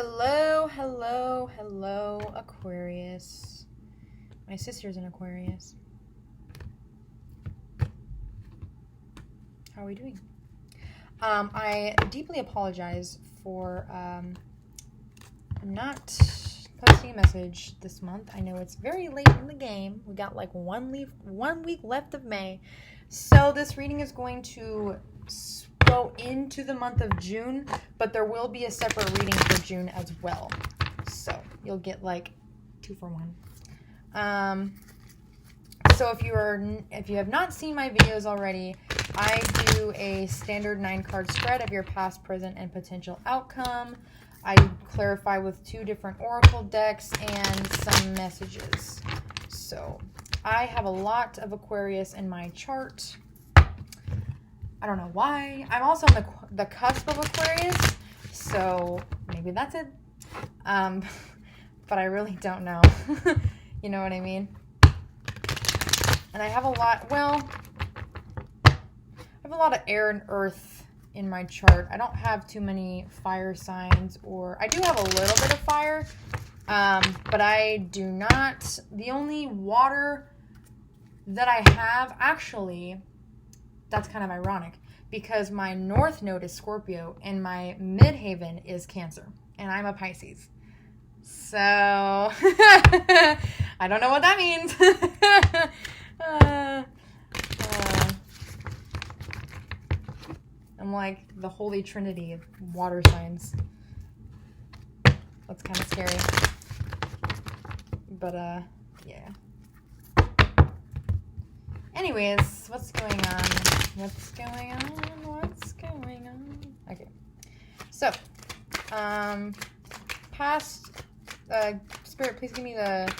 Hello, hello, hello, Aquarius. My sister's an Aquarius. How are we doing? I deeply apologize for not posting a message this month. I know it's very late in the game. We got like 1 week left of May. So this reading is going to go into the month of June, but there will be a separate reading for June as well. So you'll get like 2 for 1. So if you have not seen my videos already, I do a standard 9-card spread of your past, present, and potential outcome. I clarify with 2 different oracle decks and some messages. So I have a lot of Aquarius in my chart. I don't know why. I'm also on the cusp of Aquarius, so maybe that's it. But I really don't know. You know what I mean? And I have a lot, I have a lot of air and earth in my chart. I don't have too many fire signs, or I do have a little bit of fire, but I do not. The only water that I have, actually, that's kind of ironic, because my north node is Scorpio and my midhaven is Cancer, and I'm a Pisces. So, I don't know what that means. I'm like the holy trinity of water signs. That's kind of scary. But, yeah. Anyways, what's going on? Okay. So, Spirit, please give me the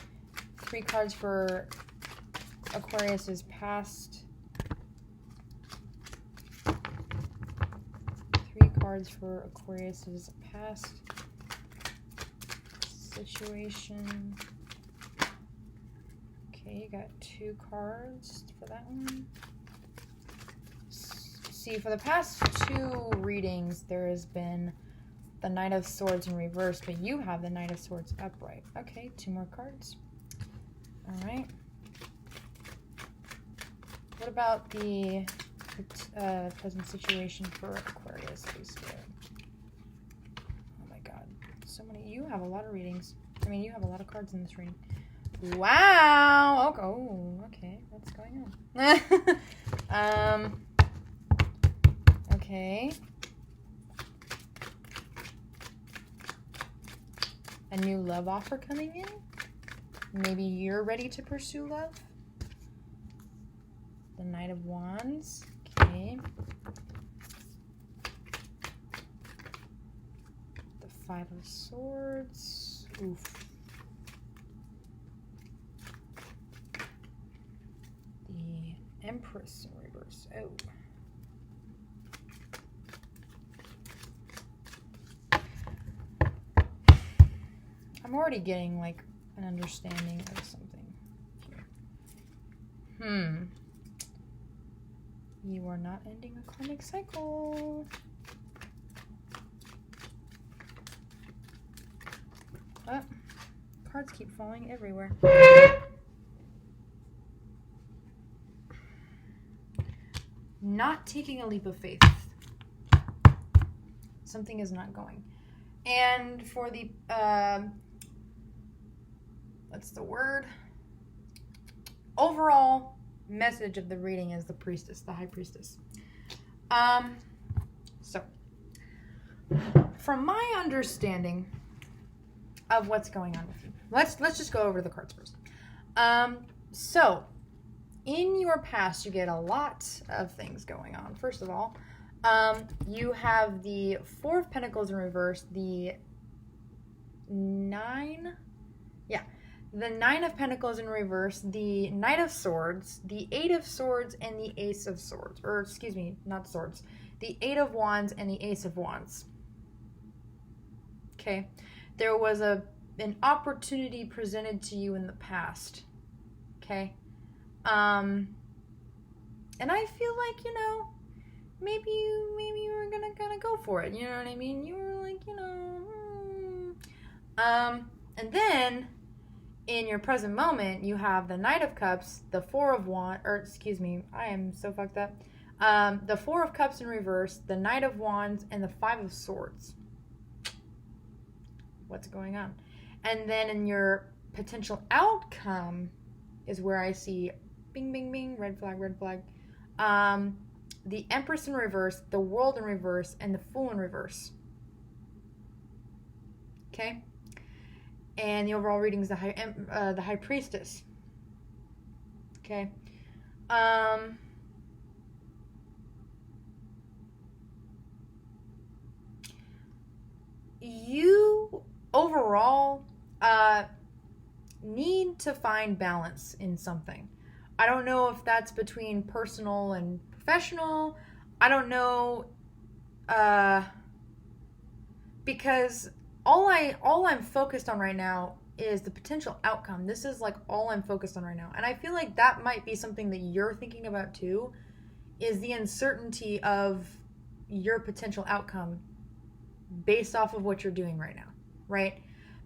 3 cards for Aquarius's past. 3 cards for Aquarius's past situation. Okay, you got 2 cards for that one. See, for the past 2 readings, there has been the Knight of Swords in reverse, but you have the Knight of Swords upright. Okay, 2 more cards. All right. What about the present situation for Aquarius, please, Spirit? Oh my God, so many. You have a lot of readings. I mean, you have a lot of cards in this reading. Wow. Oh, okay. What's going on? Okay. A new love offer coming in? Maybe you're ready to pursue love? The Knight of Wands. Okay. The 5 of Swords. Oof. The Empress in reverse. Oh. I'm already getting like an understanding of something here. You are not ending a karmic cycle. Oh, cards keep falling everywhere. Not taking a leap of faith. Something is not going. And for the, what's the word? Overall message of the reading is the priestess, the high priestess. So, from my understanding of what's going on with you, let's just go over the cards first. So, in your past, you get a lot of things going on. First of all, you have the 4 of Pentacles in reverse, the 9 of Pentacles in reverse, the Knight of Swords, the 8 of Swords, and the Ace of Swords. Or, excuse me, not swords. The 8 of Wands and the Ace of Wands. Okay. There was an opportunity presented to you in the past. Okay. And I feel like, maybe you were gonna go for it. You know what I mean? You were like, And then in your present moment, you have the Knight of Cups, the Four of Wands, or excuse me, I am so fucked up. The Four of Cups in reverse, the Knight of Wands, and the Five of Swords. What's going on? And then in your potential outcome is where I see bing, bing, bing, red flag, red flag. The Empress in reverse, the World in reverse, and the Fool in reverse. Okay? And the overall reading is the High Priestess. Okay? You overall need to find balance in something. I don't know if that's between personal and professional. I don't know, because all I'm focused on right now is the potential outcome. This is like all I'm focused on right now. And I feel like that might be something that you're thinking about too, is the uncertainty of your potential outcome based off of what you're doing right now, right?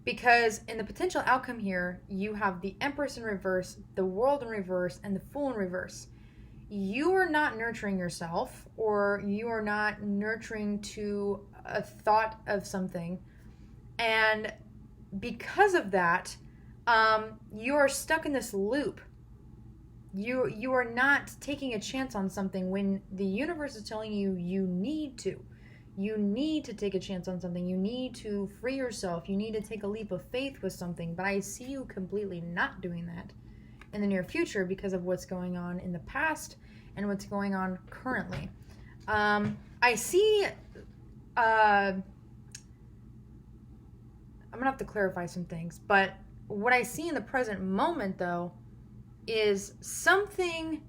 Because in the potential outcome here, you have the Empress in reverse, the World in reverse, and the Fool in reverse. You are not nurturing yourself, or you are not nurturing to a thought of something. And because of that, you are stuck in this loop. You are not taking a chance on something when the universe is telling you you need to. You need to take a chance on something. You need to free yourself. You need to take a leap of faith with something. But I see you completely not doing that in the near future because of what's going on in the past and what's going on currently. I see... I'm going to have to clarify some things. But what I see in the present moment, though, is something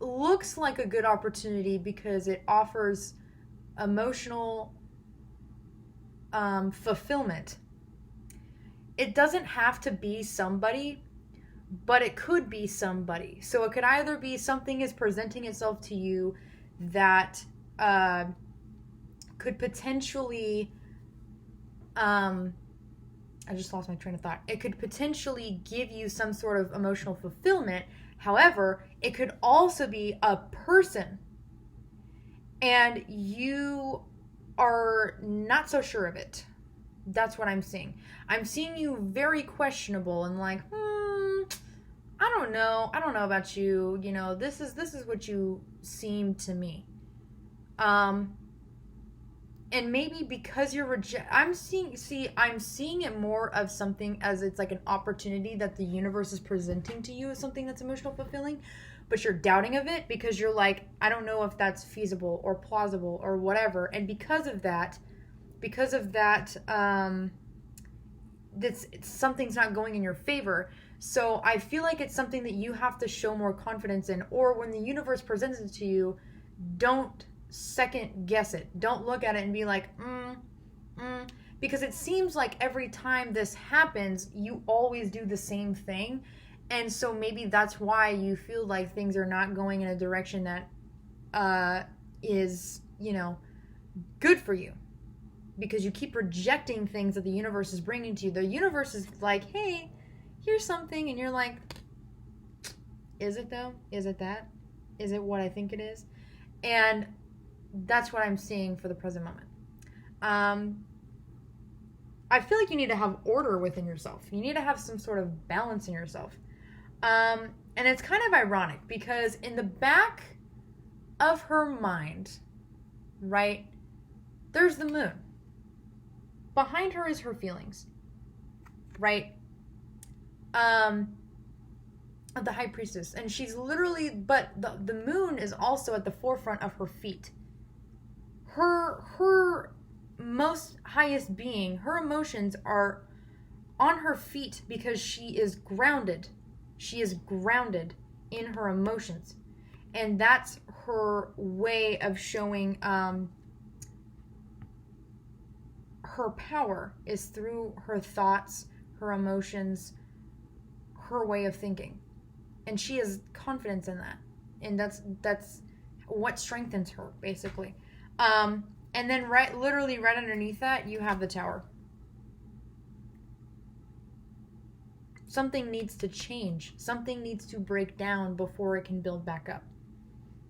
looks like a good opportunity because it offers emotional fulfillment. It doesn't have to be somebody, but it could be somebody. So it could either be something is presenting itself to you that could potentially I just lost my train of thought. It could potentially give you some sort of emotional fulfillment. However, it could also be a person and you are not so sure of it. That's what I'm seeing. I'm seeing you very questionable and like, I don't know about you. You know, this is what you seem to me. And maybe because you're I'm seeing it more of something as it's like an opportunity that the universe is presenting to you as something that's emotional fulfilling, but you're doubting of it because you're like, I don't know if that's feasible or plausible or whatever. And because of that, something's not going in your favor. So I feel like it's something that you have to show more confidence in, or when the universe presents it to you, don't second guess it. Don't look at it and be like, because it seems like every time this happens, you always do the same thing. And so maybe that's why you feel like things are not going in a direction that is, good for you. Because you keep rejecting things that the universe is bringing to you. The universe is like, hey, here's something. And you're like, is it though? Is it that? Is it what I think it is? And that's what I'm seeing for the present moment. I feel like you need to have order within yourself. You need to have some sort of balance in yourself. And it's kind of ironic because in the back of her mind, right, there's the moon. Behind her is her feelings, right? The High Priestess. And she's literally, but the moon is also at the forefront of her feet. Her most highest being, her emotions are on her feet because she is grounded. She is grounded in her emotions. And that's her way of showing her power is through her thoughts, her emotions, her way of thinking. And she has confidence in that. And that's what strengthens her, basically. And then literally right underneath that, you have the Tower. something needs to change. Something needs to break down before it can build back up.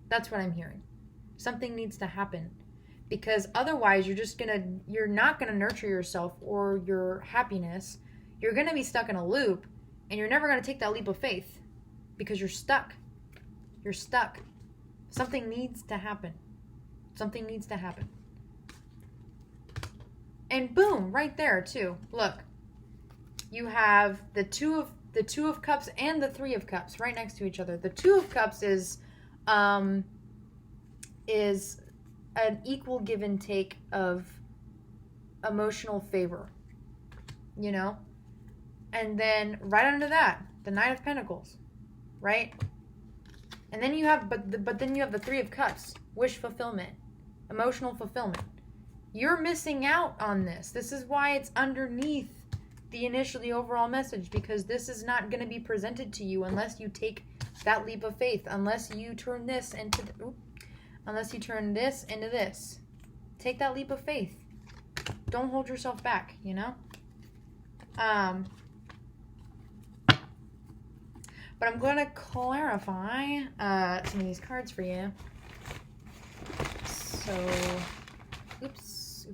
That's what I'm hearing. Something needs to happen. Because otherwise you're not gonna nurture yourself or your happiness. You're gonna be stuck in a loop, and you're never gonna take that leap of faith because you're stuck. You're stuck. Something needs to happen. Something needs to happen. And boom, right there too. Look, you have the two of cups and the three of cups right next to each other. The two of cups is an equal give and take of emotional favor, you know? And then right under that, the Knight of Pentacles, right? And then you have, but then you have the Three of Cups, wish fulfillment, emotional fulfillment. You're missing out on this. This is why it's underneath the overall message, because this is not going to be presented to you unless you take that leap of faith, unless you turn this into this. Take that leap of faith. Don't hold yourself back, you know? But I'm going to clarify some of these cards for you. So, oops.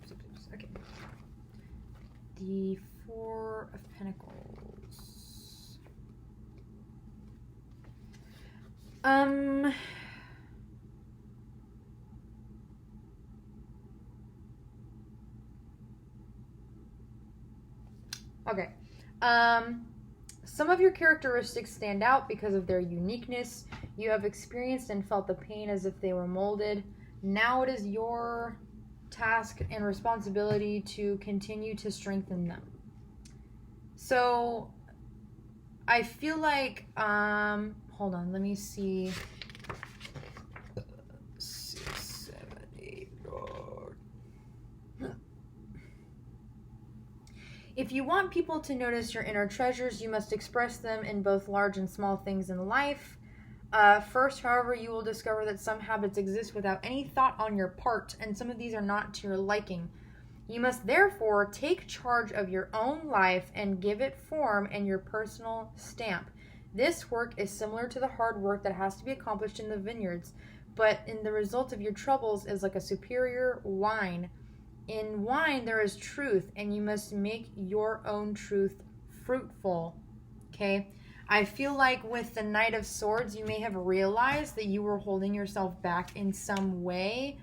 Okay. The Four of Pentacles. Okay. Some of your characteristics stand out because of their uniqueness. You have experienced and felt the pain as if they were molded. Now it is your task and responsibility to continue to strengthen them. So I feel like, hold on, let me see. 6, 7, 8, 9. If you want people to notice your inner treasures, you must express them in both large and small things in life. First, however, you will discover that some habits exist without any thought on your part, and some of these are not to your liking. You must therefore take charge of your own life and give it form and your personal stamp. This work is similar to the hard work that has to be accomplished in the vineyards, but in the result of your troubles is like a superior wine. In wine there is truth, and you must make your own truth fruitful. Okay? I feel like with the Knight of Swords, you may have realized that you were holding yourself back in some way,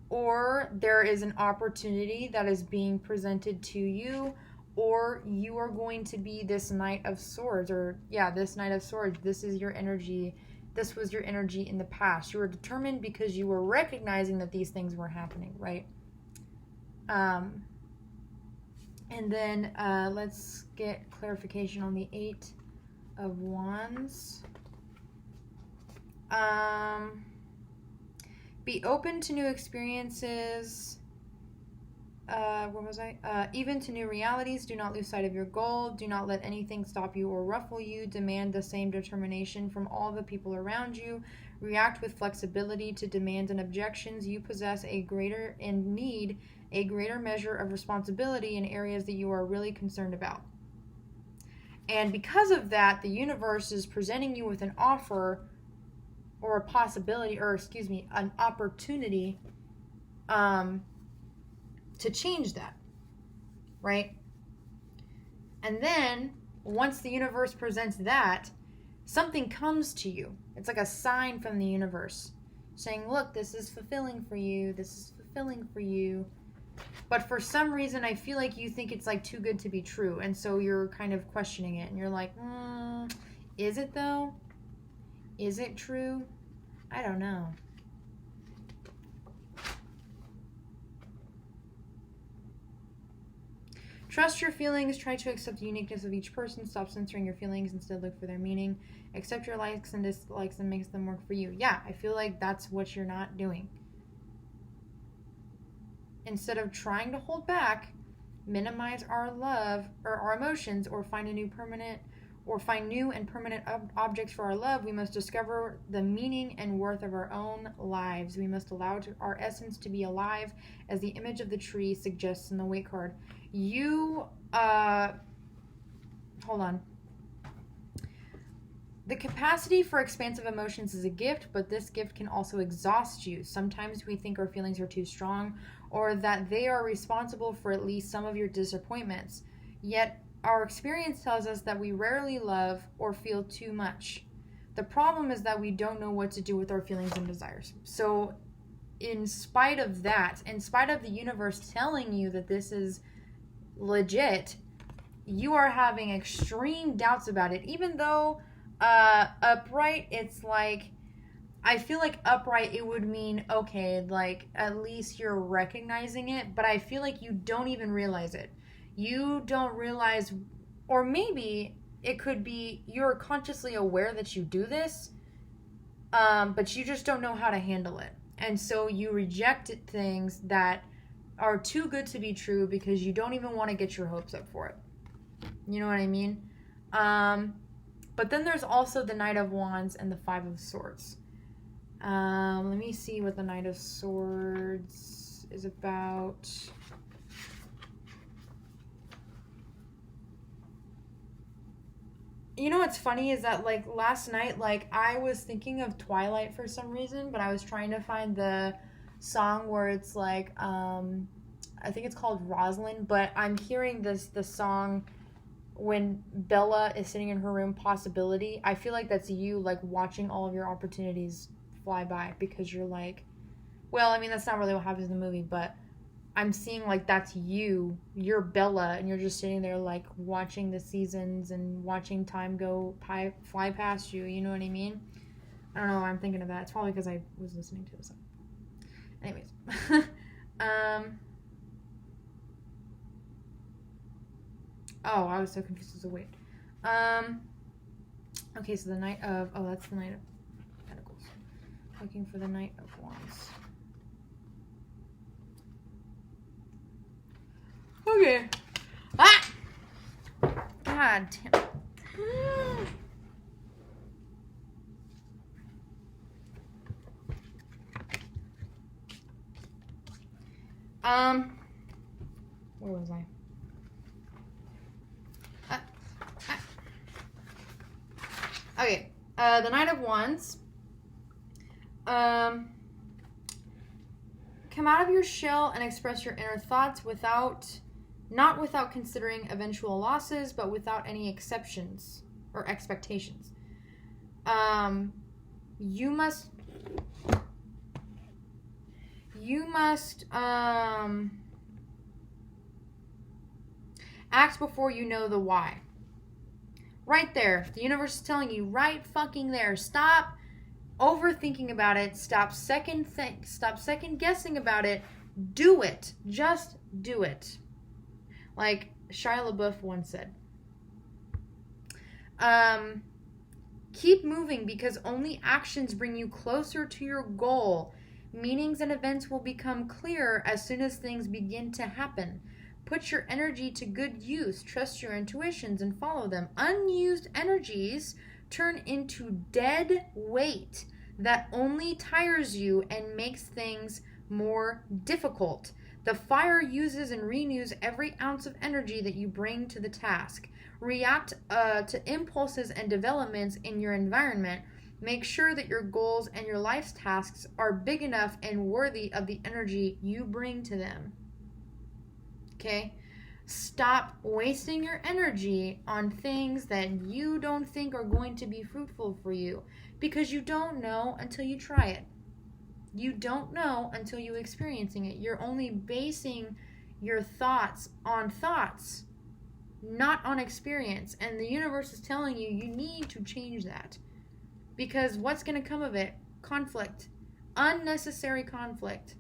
or there is an opportunity that is being presented to you, or you are going to be this Knight of Swords, this Knight of Swords. This is your energy. This was your energy in the past. You were determined because you were recognizing that these things were happening, right? And then let's get clarification on the 8 of Wands. Be open to new experiences. Where was I? Even to new realities. Do not lose sight of your goal. Do not let anything stop you or ruffle you. Demand the same determination from all the people around you. React with flexibility to demands and objections. You possess a greater measure of responsibility in areas that you are really concerned about. And because of that, the universe is presenting you with an offer or a possibility, an opportunity to change that, right? And then once the universe presents that, something comes to you. It's like a sign from the universe saying, look, this is fulfilling for you. This is fulfilling for you. But for some reason, I feel like you think it's like too good to be true. And so you're kind of questioning it. And you're like, is it though? Is it true? I don't know. Trust your feelings. Try to accept the uniqueness of each person. Stop censoring your feelings. Instead, look for their meaning. Accept your likes and dislikes and makes them work for you. Yeah, I feel like that's what you're not doing. Instead of trying to hold back, minimize our love or our emotions, or find new and permanent objects for our love, we must discover the meaning and worth of our own lives. We must allow our essence to be alive, as the image of the tree suggests in the Weight card. You, hold on. The capacity for expansive emotions is a gift, but this gift can also exhaust you. Sometimes we think our feelings are too strong or that they are responsible for at least some of your disappointments. Yet, our experience tells us that we rarely love or feel too much. The problem is that we don't know what to do with our feelings and desires. So, in spite of that, in spite of the universe telling you that this is legit, you are having extreme doubts about it, even though upright, it's like, I feel like upright, it would mean, okay, like, at least you're recognizing it, but I feel like you don't even realize it. You don't realize, or maybe it could be you're consciously aware that you do this, but you just don't know how to handle it. And so you reject things that are too good to be true because you don't even want to get your hopes up for it. You know what I mean? But then there's also the Knight of Wands and the Five of Swords. Let me see what the Knight of Swords is about. You know what's funny is that, like, last night, like, I was thinking of Twilight for some reason, but I was trying to find the song where it's like, I think it's called Rosalind, but I'm hearing the song when Bella is sitting in her room, Possibility. I feel like that's you, like, watching all of your opportunities fly by because you're like, well, I mean, that's not really what happens in the movie, but I'm seeing, like, that's you're Bella, and you're just sitting there, like, watching the seasons and watching time fly past you, you know what I mean? I don't know why I'm thinking of that. It's probably because I was listening to it. So. Anyways. Oh, I was so confused as a wait. Okay, so the Knight of, that's the Knight of Pentacles. Looking for the Knight of Wands. Okay. Ah! God damn. Where was I? Okay. The Knight of Wands. Come out of your shell and express your inner thoughts not without considering eventual losses, but without any exceptions or expectations. You must act before you know the why. Right there. The universe is telling you right fucking there. Stop overthinking about it. Stop second guessing about it. Do it. Just do it. Like Shia LaBeouf once said. Keep moving because only actions bring you closer to your goal. Meanings and events will become clearer as soon as things begin to happen. Put your energy to good use. Trust your intuitions and follow them. Unused energies turn into dead weight that only tires you and makes things more difficult. The fire uses and renews every ounce of energy that you bring to the task. React to impulses and developments in your environment. Make sure that your goals and your life's tasks are big enough and worthy of the energy you bring to them. Okay? Stop wasting your energy on things that you don't think are going to be fruitful for you because you don't know until you try it. You don't know until you're experiencing it. You're only basing your thoughts on thoughts, not on experience. And the universe is telling you you need to change that. Because what's going to come of it? Conflict. Unnecessary conflict.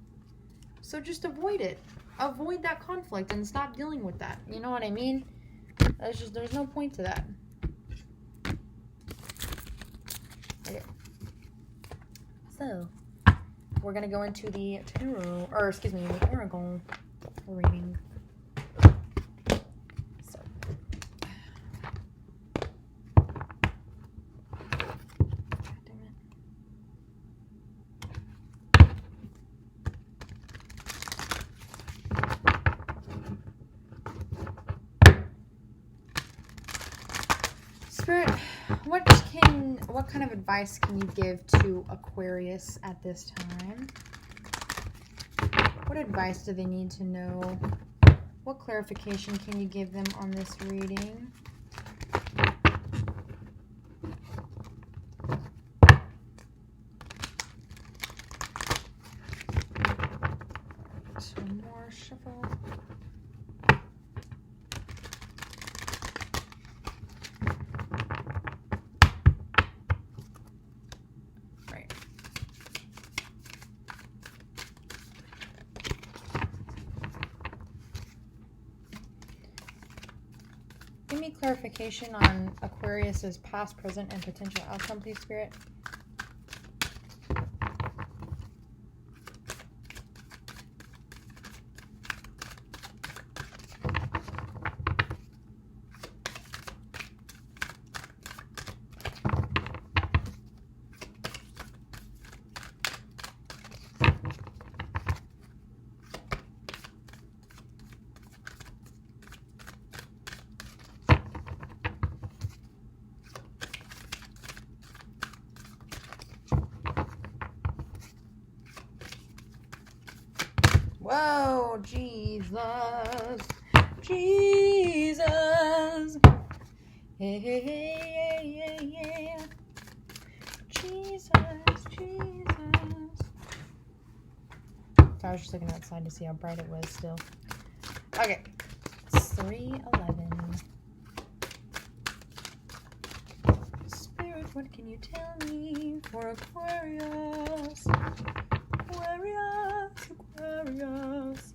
So just avoid it. Avoid that conflict and stop dealing with that. You know what I mean? There's no point to that. Okay. So, we're going to go into the tarot, or excuse me, the oracle reading. So. God damn it. Spirit, What kind of advice can you give to Aquarius at this time? What advice do they need to know? What clarification can you give them on this reading? Some more shuffle. Right. Give me clarification on Aquarius's past, present, and potential outcome, please, Spirit. Whoa, Jesus, Jesus, hey, hey, hey, hey, hey, Jesus, Jesus. So I was just looking outside to see how bright it was still. Okay, it's 3:11. Spirit, what can you tell me for Aquarius? Aquarius, Aquarius.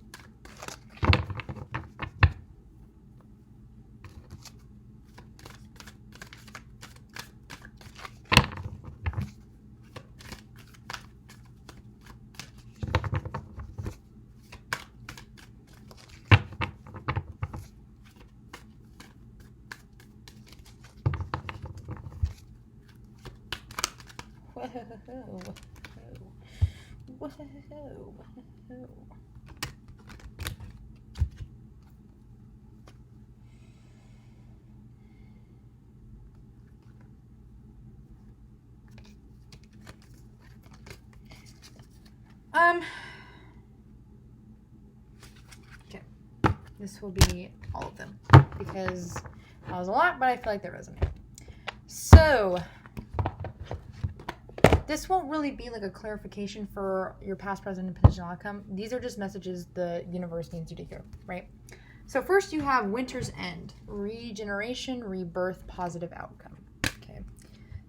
Whoa, whoa, whoa. Okay, this will be all of them because that was a lot, but I feel like they resonate. So this won't really be like a clarification for your past, present, and potential outcome. These are just messages the universe needs you to hear, right? So first you have Winter's End, regeneration, rebirth, positive outcome. Okay.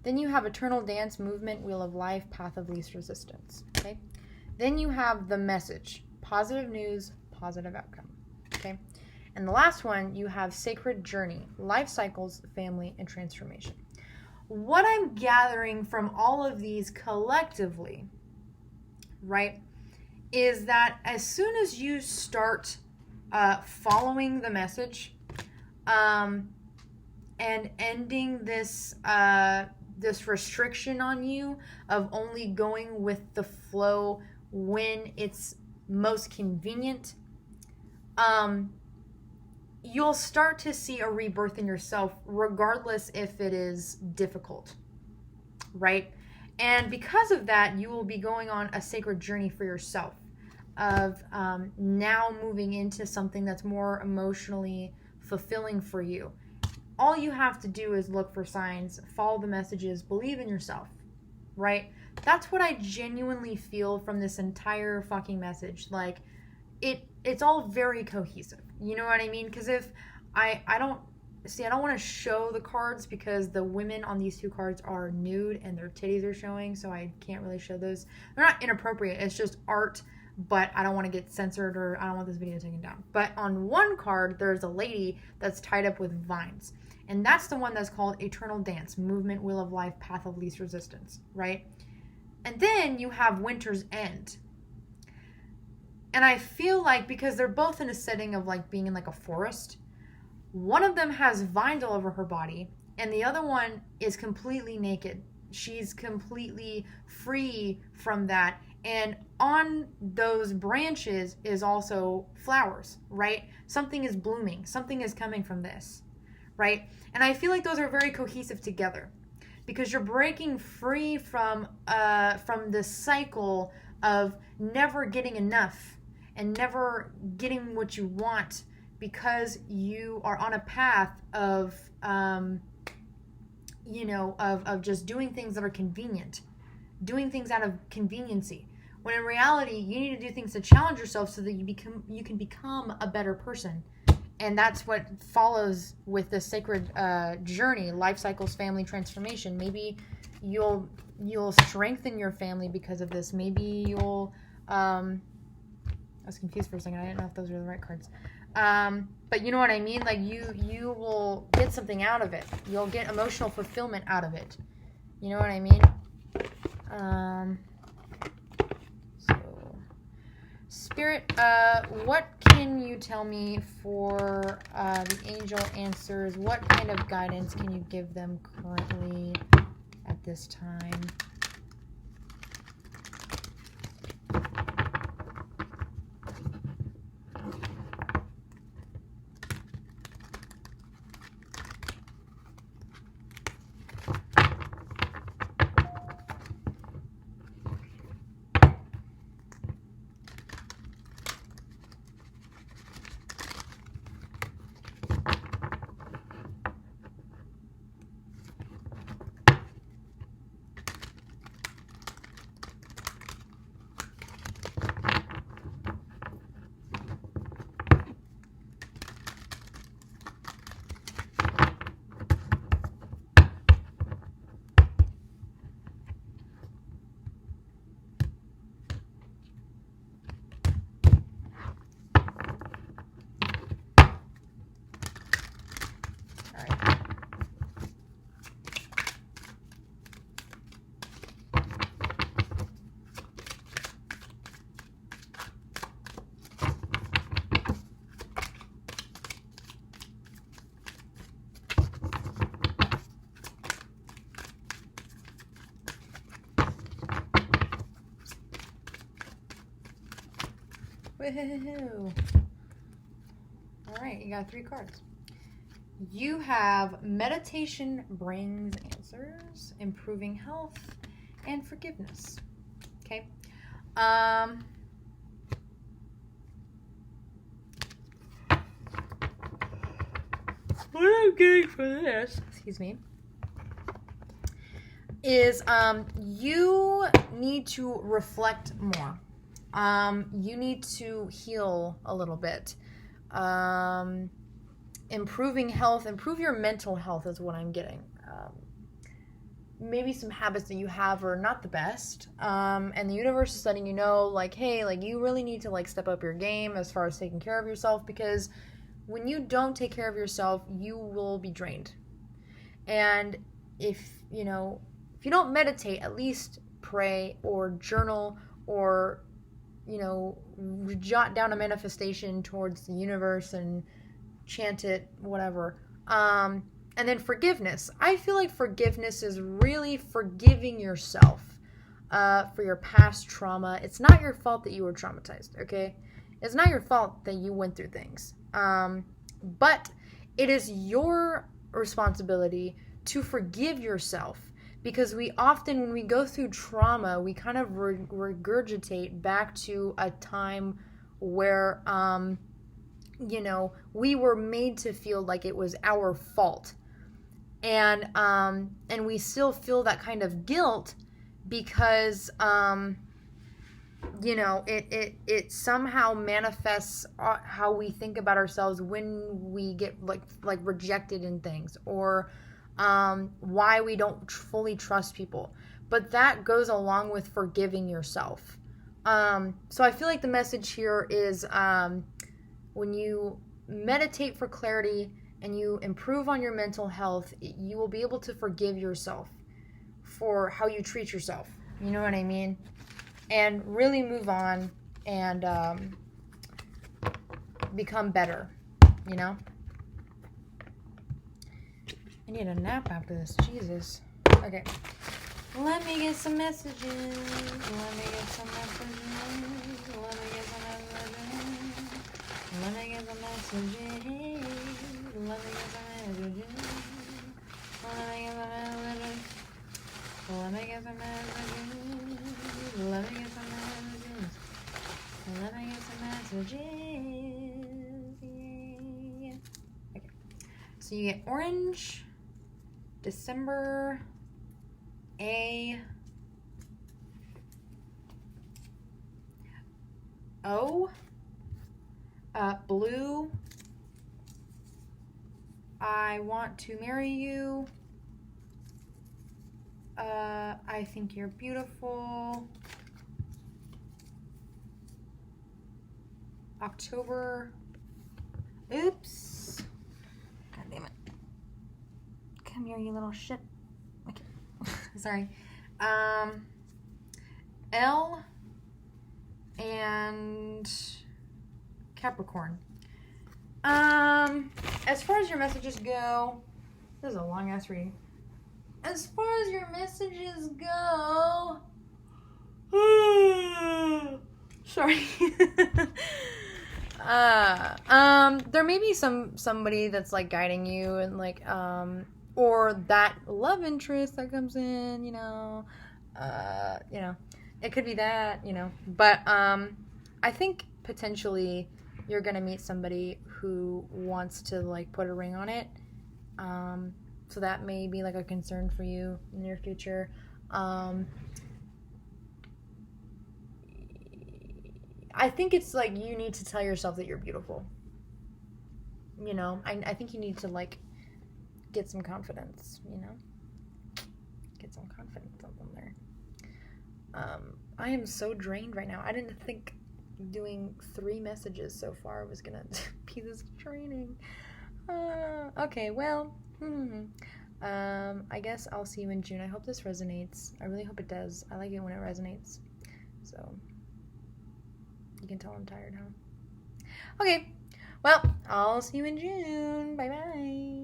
Then you have Eternal Dance, movement, wheel of life, path of least resistance. Okay. Then you have the message, positive news, positive outcome. Okay. And the last one, you have sacred journey, life cycles, family, and transformation. What I'm gathering from all of these collectively, right, is that as soon as you start following the message and ending this this restriction on you of only going with the flow when it's most convenient, you'll start to see a rebirth in yourself, regardless if it is difficult, right? And because of that, you will be going on a sacred journey for yourself of now moving into something that's more emotionally fulfilling for you. All you have to do is look for signs, follow the messages, believe in yourself, right? That's what I genuinely feel from this entire fucking message. Like, it's all very cohesive. You know what I mean? Because if I don't want to show the cards because the women on these two cards are nude and their titties are showing, so I can't really show those. They're not inappropriate. It's just art, but I don't want to get censored or I don't want this video taken down. But on one card, there's a lady that's tied up with vines. And that's the one that's called Eternal Dance, movement, wheel of life, path of least resistance, right? And then you have Winter's End. And I feel like because they're both in a setting of like being in like a forest, one of them has vines all over her body and the other one is completely naked. She's completely free from that. And on those branches is also flowers, right? Something is blooming. Something is coming from this, right? And I feel like those are very cohesive together. because you're breaking free from the cycle of never getting enough and never getting what you want, because you are on a path of of just doing things that are convenient, doing things out of conveniency, when in reality you need to do things to challenge yourself so that you can become a better person. And that's what follows with this sacred journey, life cycles, family transformation. Maybe you'll strengthen your family because of this. Maybe you'll I was confused for a second. I didn't know if those were the right cards. But you know what I mean? Like you will get something out of it. You'll get emotional fulfillment out of it. You know what I mean? So, Spirit, what can you tell me for the angel answers? What kind of guidance can you give them currently at this time? Woohoo! Alright, you got 3 cards. You have meditation brings answers, improving health, and forgiveness. Okay. What I'm getting for this, excuse me, is you need to reflect more. You need to heal a little bit. Improving health, improve your mental health is what I'm getting. Maybe some habits that you have are not the best. And the universe is letting you know, like, hey, like, you really need to, like, step up your game as far as taking care of yourself, because when you don't take care of yourself, you will be drained. And if you don't meditate, at least pray or journal or jot down a manifestation towards the universe and chant it, whatever. And then forgiveness. I feel like forgiveness is really forgiving yourself for your past trauma. It's not your fault that you were traumatized, okay? It's not your fault that you went through things. But it is your responsibility to forgive yourself. Because we often, when we go through trauma, we kind of regurgitate back to a time where, we were made to feel like it was our fault. And we still feel that kind of guilt because, it somehow manifests how we think about ourselves when we get like rejected in things, or why we don't fully trust people. But that goes along with forgiving yourself. So I feel like the message here is when you meditate for clarity and you improve on your mental health, you will be able to forgive yourself for how you treat yourself. You know what I mean? And really move on and become better, I need a nap after this. Jesus. Okay. Let me get some messages. Let me get some messages. Let me get some messages. Let me get some messages. Let me get some messages. Let me get some messages. me get some messages. Let me get some messages. Let me get some messages. Yeah. Okay. So you get orange, December, A, O, blue, I want to marry you, I think you're beautiful, October, oops, god damn it, come here you little shit, okay, sorry, L, and Capricorn. As far as your messages go, this is a long ass reading. As far as your messages go, sorry. There may be somebody that's like guiding you and like or that love interest that comes in, you know, it could be that, you know, but I think potentially you're gonna meet somebody who wants to like put a ring on it, so that may be like a concern for you in the near future. I think it's like you need to tell yourself that you're beautiful, you know. I think you need to like get some confidence, you know, get some confidence up in there. I am so drained right now. I didn't think doing 3 messages so far was gonna be this draining. Okay, well, I guess I'll see you in June. I hope this resonates. I really hope it does. I like it when it resonates. So, you can tell I'm tired, huh? Okay, well, I'll see you in June. Bye-bye.